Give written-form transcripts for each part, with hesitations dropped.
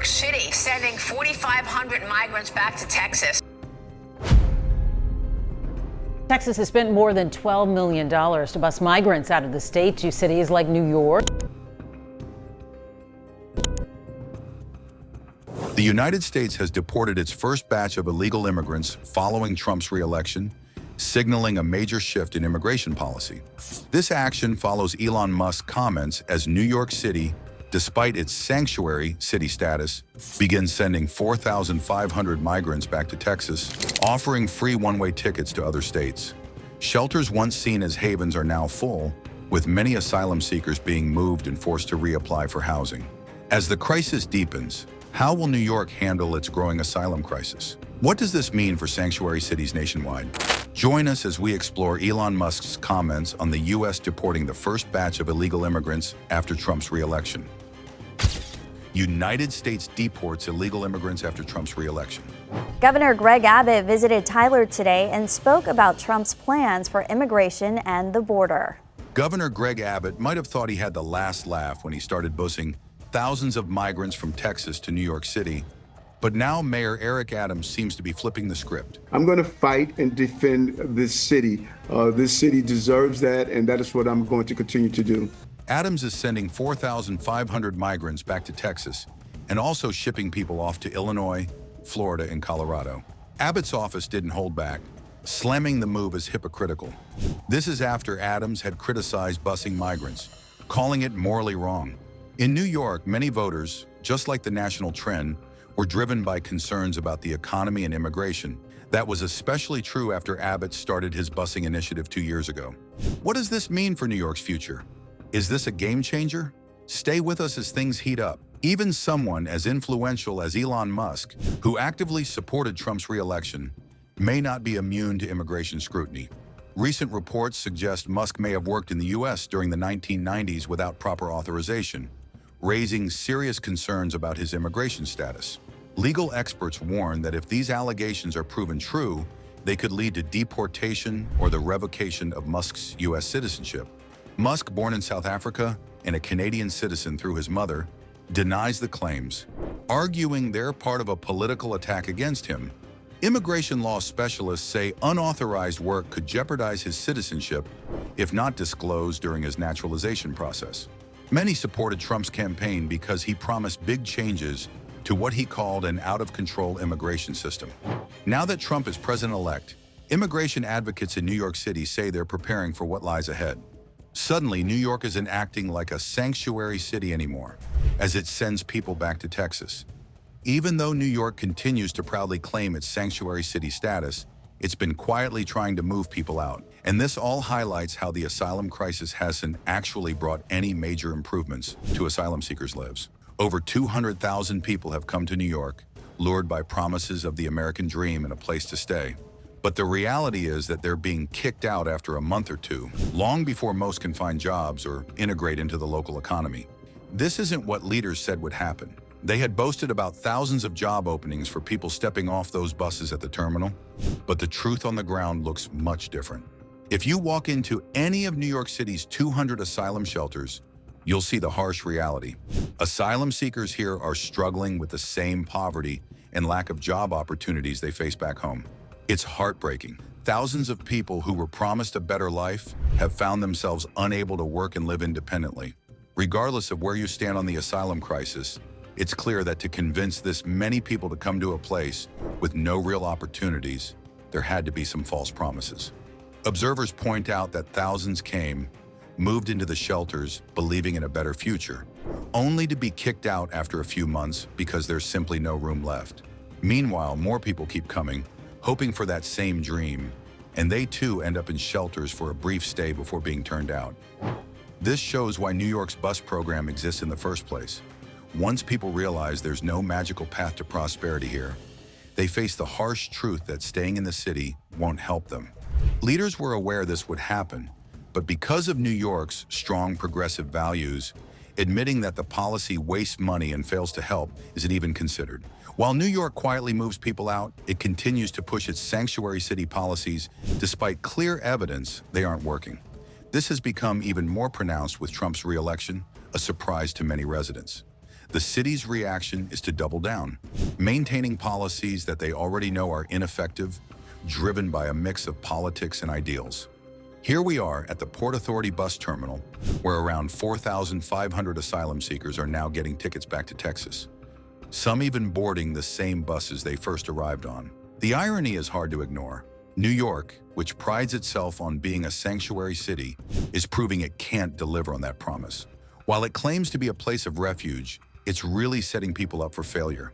York City sending 4,500 migrants back to Texas. Texas has spent more than $12 million to bus migrants out of the state to cities like New York. The United States has deported its first batch of illegal immigrants following Trump's re-election, signaling a major shift in immigration policy. This action follows Elon Musk's comments as New York City, despite its sanctuary city status, begins sending 4,500 migrants back to Texas, offering free one-way tickets to other states. Shelters once seen as havens are now full, with many asylum seekers being moved and forced to reapply for housing. As the crisis deepens, how will New York handle its growing asylum crisis? What does this mean for sanctuary cities nationwide? Join us as we explore Elon Musk's comments on the U.S. deporting the first batch of illegal immigrants after Trump's re-election. United States deports illegal immigrants after Trump's re-election. Governor Greg Abbott visited Tyler today and spoke about Trump's plans for immigration and the border. Governor Greg Abbott might have thought he had the last laugh when he started busing thousands of migrants from Texas to New York City. But now Mayor Eric Adams seems to be flipping the script. I'm going to fight and defend this city. This city deserves that, and that is what I'm going to continue to do. Adams is sending 4,500 migrants back to Texas and also shipping people off to Illinois, Florida, and Colorado. Abbott's office didn't hold back, slamming the move as hypocritical. This is after Adams had criticized busing migrants, calling it morally wrong. In New York, many voters, just like the national trend, were driven by concerns about the economy and immigration. That was especially true after Abbott started his busing initiative 2 years ago. What does this mean for New York's future? Is this a game changer? Stay with us as things heat up. Even someone as influential as Elon Musk, who actively supported Trump's re-election, may not be immune to immigration scrutiny. Recent reports suggest Musk may have worked in the U.S. during the 1990s without proper authorization, raising serious concerns about his immigration status. Legal experts warn that if these allegations are proven true, they could lead to deportation or the revocation of Musk's U.S. citizenship. Musk, born in South Africa and a Canadian citizen through his mother, denies the claims, arguing they're part of a political attack against him. Immigration law specialists say unauthorized work could jeopardize his citizenship if not disclosed during his naturalization process. Many supported Trump's campaign because he promised big changes to what he called an out-of-control immigration system. Now that Trump is president-elect, immigration advocates in New York City say they're preparing for what lies ahead. Suddenly, New York isn't acting like a sanctuary city anymore, as it sends people back to Texas. Even though New York continues to proudly claim its sanctuary city status, it's been quietly trying to move people out. And this all highlights how the asylum crisis hasn't actually brought any major improvements to asylum seekers' lives. Over 200,000 people have come to New York, lured by promises of the American dream and a place to stay. But the reality is that they're being kicked out after a month or two, long before most can find jobs or integrate into the local economy. This isn't what leaders said would happen. They had boasted about thousands of job openings for people stepping off those buses at the terminal, but the truth on the ground looks much different. If you walk into any of New York City's 200 asylum shelters, you'll see the harsh reality. Asylum seekers here are struggling with the same poverty and lack of job opportunities they face back home. It's heartbreaking. Thousands of people who were promised a better life have found themselves unable to work and live independently. Regardless of where you stand on the asylum crisis, it's clear that to convince this many people to come to a place with no real opportunities, there had to be some false promises. Observers point out that thousands came, moved into the shelters believing in a better future, only to be kicked out after a few months because there's simply no room left. Meanwhile, more people keep coming, hoping for that same dream, and they too end up in shelters for a brief stay before being turned out. This shows why New York's bus program exists in the first place. Once people realize there's no magical path to prosperity here, they face the harsh truth that staying in the city won't help them. Leaders were aware this would happen, but because of New York's strong progressive values, admitting that the policy wastes money and fails to help isn't even considered. While New York quietly moves people out, it continues to push its sanctuary city policies despite clear evidence they aren't working. This has become even more pronounced with Trump's re-election, a surprise to many residents. The city's reaction is to double down, maintaining policies that they already know are ineffective, driven by a mix of politics and ideals. Here we are at the Port Authority bus terminal, where around 4,500 asylum seekers are now getting tickets back to Texas, some even boarding the same buses they first arrived on. The irony is hard to ignore. New York, which prides itself on being a sanctuary city, is proving it can't deliver on that promise. While it claims to be a place of refuge, it's really setting people up for failure.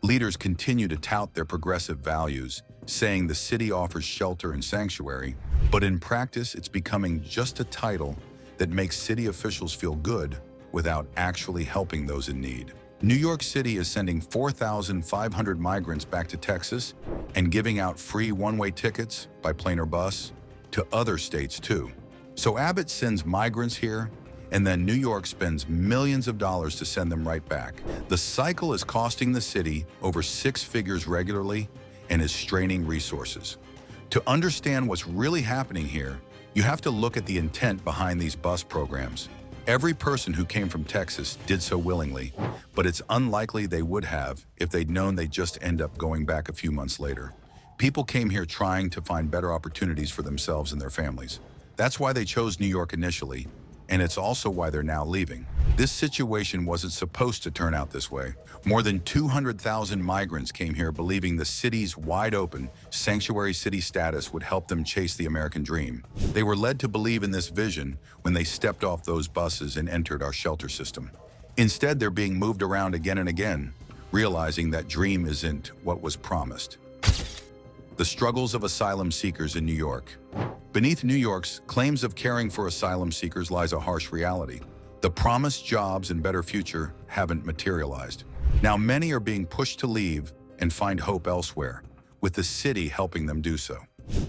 Leaders continue to tout their progressive values, saying the city offers shelter and sanctuary, but in practice, it's becoming just a title that makes city officials feel good without actually helping those in need. New York City is sending 4,500 migrants back to Texas and giving out free one-way tickets by plane or bus to other states too. So Abbott sends migrants here, and then New York spends millions of dollars to send them right back. The cycle is costing the city over 6 figures regularly and is straining resources. To understand what's really happening here, you have to look at the intent behind these bus programs. Every person who came from Texas did so willingly, but it's unlikely they would have if they'd known they'd just end up going back a few months later. People came here trying to find better opportunities for themselves and their families. That's why they chose New York initially, and it's also why they're now leaving. This situation wasn't supposed to turn out this way. More than 200,000 migrants came here believing the city's wide-open sanctuary city status would help them chase the American dream. They were led to believe in this vision when they stepped off those buses and entered our shelter system. Instead, they're being moved around again and again, realizing that dream isn't what was promised. The struggles of asylum seekers in New York. Beneath New York's claims of caring for asylum seekers lies a harsh reality. The promised jobs and better future haven't materialized. Now many are being pushed to leave and find hope elsewhere, with the city helping them do so.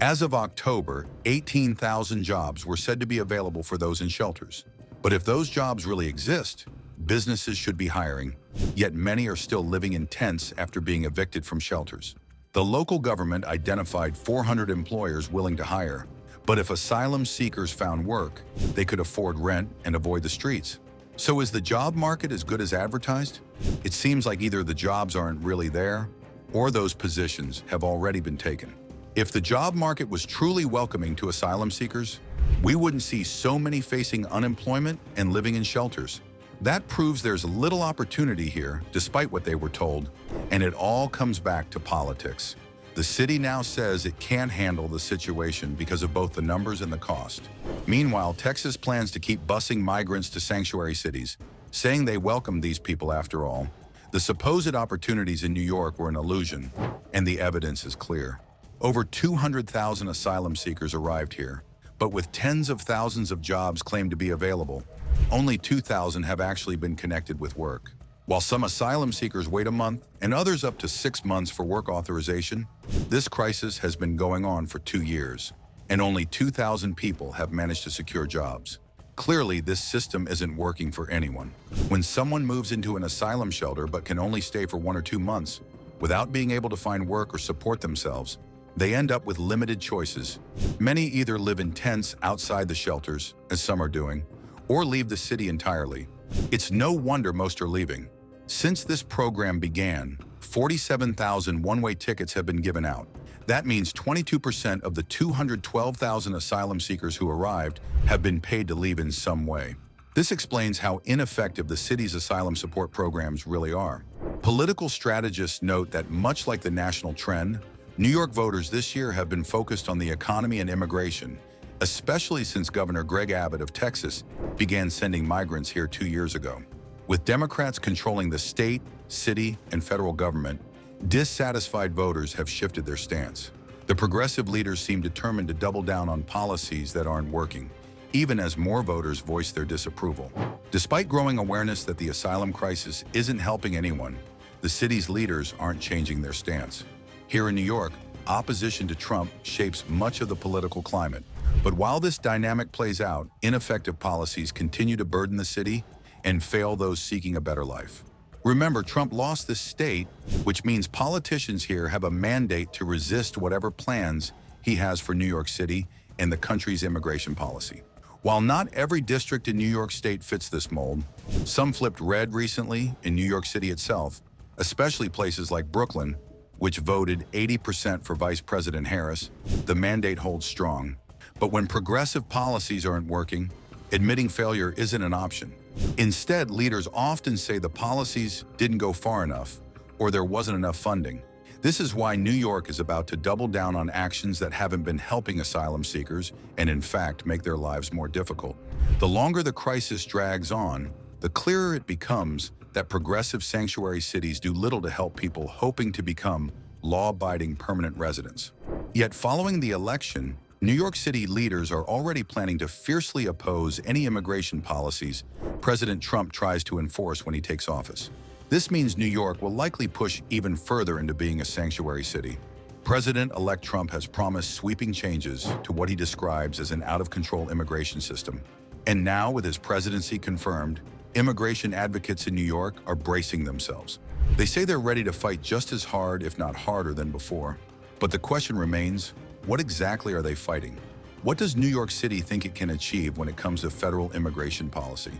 As of October, 18,000 jobs were said to be available for those in shelters. But if those jobs really exist, businesses should be hiring, yet many are still living in tents after being evicted from shelters. The local government identified 400 employers willing to hire, but if asylum seekers found work, they could afford rent and avoid the streets. So is the job market as good as advertised? It seems like either the jobs aren't really there, or those positions have already been taken. If the job market was truly welcoming to asylum seekers, we wouldn't see so many facing unemployment and living in shelters. That proves there's little opportunity here, despite what they were told, and it all comes back to politics. The city now says it can't handle the situation because of both the numbers and the cost. Meanwhile, Texas plans to keep busing migrants to sanctuary cities, saying they welcome these people after all. The supposed opportunities in New York were an illusion, and the evidence is clear. Over 200,000 asylum seekers arrived here, but with tens of thousands of jobs claimed to be available, only 2,000 have actually been connected with work. While some asylum seekers wait a month and others up to 6 months for work authorization, this crisis has been going on for 2 years, and only 2,000 people have managed to secure jobs. Clearly, this system isn't working for anyone. When someone moves into an asylum shelter but can only stay for 1 or 2 months without being able to find work or support themselves, they end up with limited choices. Many either live in tents outside the shelters, as some are doing, or leave the city entirely. It's no wonder most are leaving. Since this program began, 47,000 one-way tickets have been given out. That means 22% of the 212,000 asylum seekers who arrived have been paid to leave in some way. This explains how ineffective the city's asylum support programs really are. Political strategists note that much like the national trend, New York voters this year have been focused on the economy and immigration, especially since Governor Greg Abbott of Texas began sending migrants here 2 years ago. With Democrats controlling the state, city, and federal government, dissatisfied voters have shifted their stance. The progressive leaders seem determined to double down on policies that aren't working, even as more voters voice their disapproval. Despite growing awareness that the asylum crisis isn't helping anyone, the city's leaders aren't changing their stance. Here in New York, opposition to Trump shapes much of the political climate. But while this dynamic plays out, ineffective policies continue to burden the city and fail those seeking a better life. Remember, Trump lost this state, which means politicians here have a mandate to resist whatever plans he has for New York City and the country's immigration policy. While not every district in New York State fits this mold, some flipped red recently in New York City itself, especially places like Brooklyn, which voted 80% for Vice President Harris. The mandate holds strong. But when progressive policies aren't working, admitting failure isn't an option. Instead, leaders often say the policies didn't go far enough or there wasn't enough funding. This is why New York is about to double down on actions that haven't been helping asylum seekers and, in fact, make their lives more difficult. The longer the crisis drags on, the clearer it becomes that progressive sanctuary cities do little to help people hoping to become law-abiding permanent residents. Yet following the election, New York City leaders are already planning to fiercely oppose any immigration policies President Trump tries to enforce when he takes office. This means New York will likely push even further into being a sanctuary city. President-elect Trump has promised sweeping changes to what he describes as an out-of-control immigration system. And now, with his presidency confirmed, immigration advocates in New York are bracing themselves. They say they're ready to fight just as hard, if not harder, than before. But the question remains, what exactly are they fighting? What does New York City think it can achieve when it comes to federal immigration policy?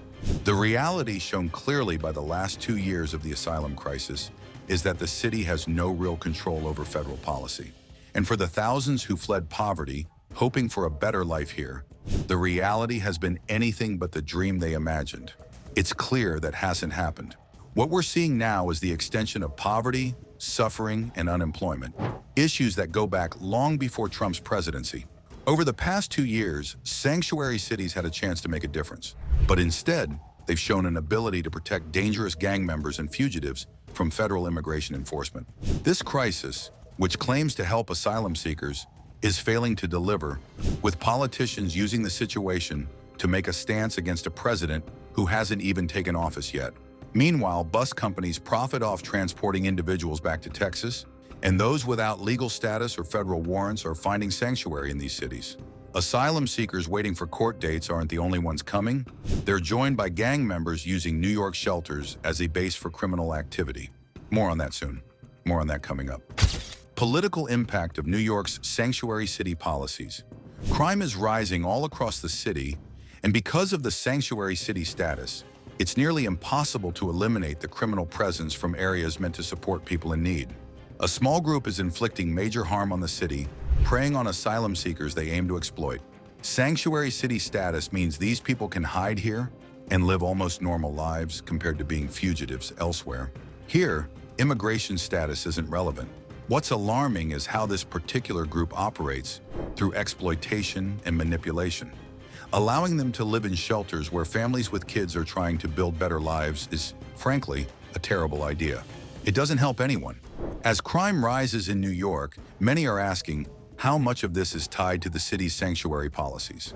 The reality shown clearly by the last 2 years of the asylum crisis is that the city has no real control over federal policy. And for the thousands who fled poverty, hoping for a better life here, the reality has been anything but the dream they imagined. It's clear that hasn't happened. What we're seeing now is the extension of poverty, suffering, and unemployment, issues that go back long before Trump's presidency. Over the past 2 years, sanctuary cities had a chance to make a difference. But instead, they've shown an ability to protect dangerous gang members and fugitives from federal immigration enforcement. This crisis, which claims to help asylum seekers, is failing to deliver, with politicians using the situation to make a stance against a president who hasn't even taken office yet. Meanwhile, bus companies profit off transporting individuals back to Texas, and those without legal status or federal warrants are finding sanctuary in these cities. Asylum seekers waiting for court dates aren't the only ones coming. They're joined by gang members using New York shelters as a base for criminal activity. More on that soon. More on that coming up. Political impact of New York's sanctuary city policies. Crime is rising all across the city, and because of the sanctuary city status, it's nearly impossible to eliminate the criminal presence from areas meant to support people in need. A small group is inflicting major harm on the city, preying on asylum seekers they aim to exploit. Sanctuary city status means these people can hide here and live almost normal lives compared to being fugitives elsewhere. Here, immigration status isn't relevant. What's alarming is how this particular group operates through exploitation and manipulation. Allowing them to live in shelters where families with kids are trying to build better lives is, frankly, a terrible idea. It doesn't help anyone. As crime rises in New York, many are asking, how much of this is tied to the city's sanctuary policies?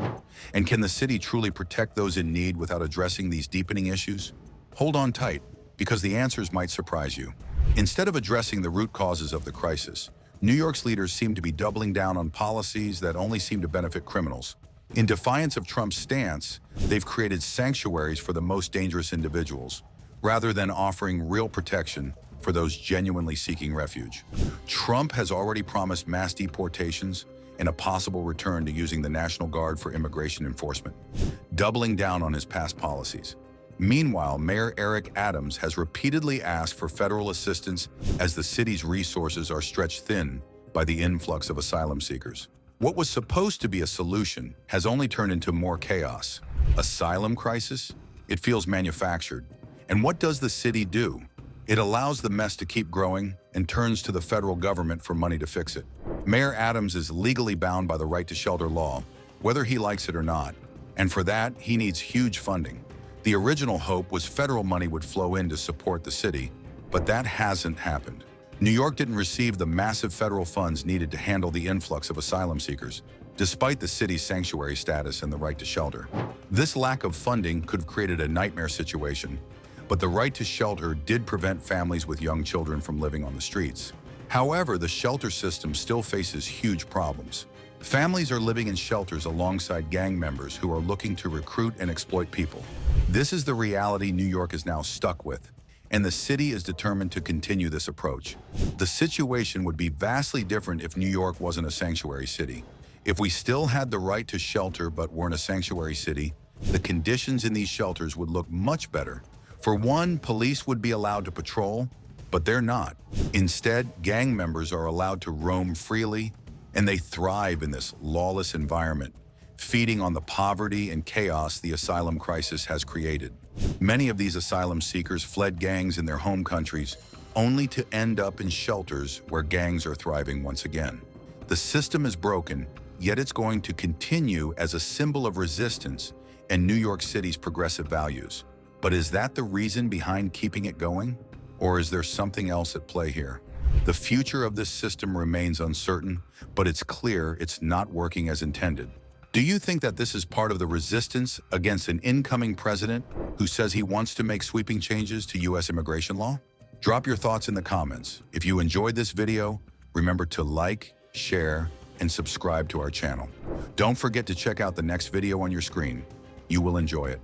And can the city truly protect those in need without addressing these deepening issues? Hold on tight, because the answers might surprise you. Instead of addressing the root causes of the crisis, New York's leaders seem to be doubling down on policies that only seem to benefit criminals. In defiance of Trump's stance, they've created sanctuaries for the most dangerous individuals, rather than offering real protection for those genuinely seeking refuge. Trump has already promised mass deportations and a possible return to using the National Guard for immigration enforcement, doubling down on his past policies. Meanwhile, Mayor Eric Adams has repeatedly asked for federal assistance as the city's resources are stretched thin by the influx of asylum seekers. What was supposed to be a solution has only turned into more chaos. Asylum crisis? It feels manufactured. And what does the city do? It allows the mess to keep growing and turns to the federal government for money to fix it. Mayor Adams is legally bound by the right to shelter law, whether he likes it or not. And for that, he needs huge funding. The original hope was federal money would flow in to support the city, but that hasn't happened. New York didn't receive the massive federal funds needed to handle the influx of asylum seekers, despite the city's sanctuary status and the right to shelter. This lack of funding could have created a nightmare situation, but the right to shelter did prevent families with young children from living on the streets. However, the shelter system still faces huge problems. Families are living in shelters alongside gang members who are looking to recruit and exploit people. This is the reality New York is now stuck with, and the city is determined to continue this approach. The situation would be vastly different if New York wasn't a sanctuary city. If we still had the right to shelter but weren't a sanctuary city, the conditions in these shelters would look much better. For one, police would be allowed to patrol, but they're not. Instead, gang members are allowed to roam freely, and they thrive in this lawless environment, feeding on the poverty and chaos the asylum crisis has created. Many of these asylum seekers fled gangs in their home countries, only to end up in shelters where gangs are thriving once again. The system is broken, yet it's going to continue as a symbol of resistance and New York City's progressive values. But is that the reason behind keeping it going? Or is there something else at play here? The future of this system remains uncertain, but it's clear it's not working as intended. Do you think that this is part of the resistance against an incoming president who says he wants to make sweeping changes to U.S. immigration law? Drop your thoughts in the comments. If you enjoyed this video, remember to like, share, and subscribe to our channel. Don't forget to check out the next video on your screen. You will enjoy it.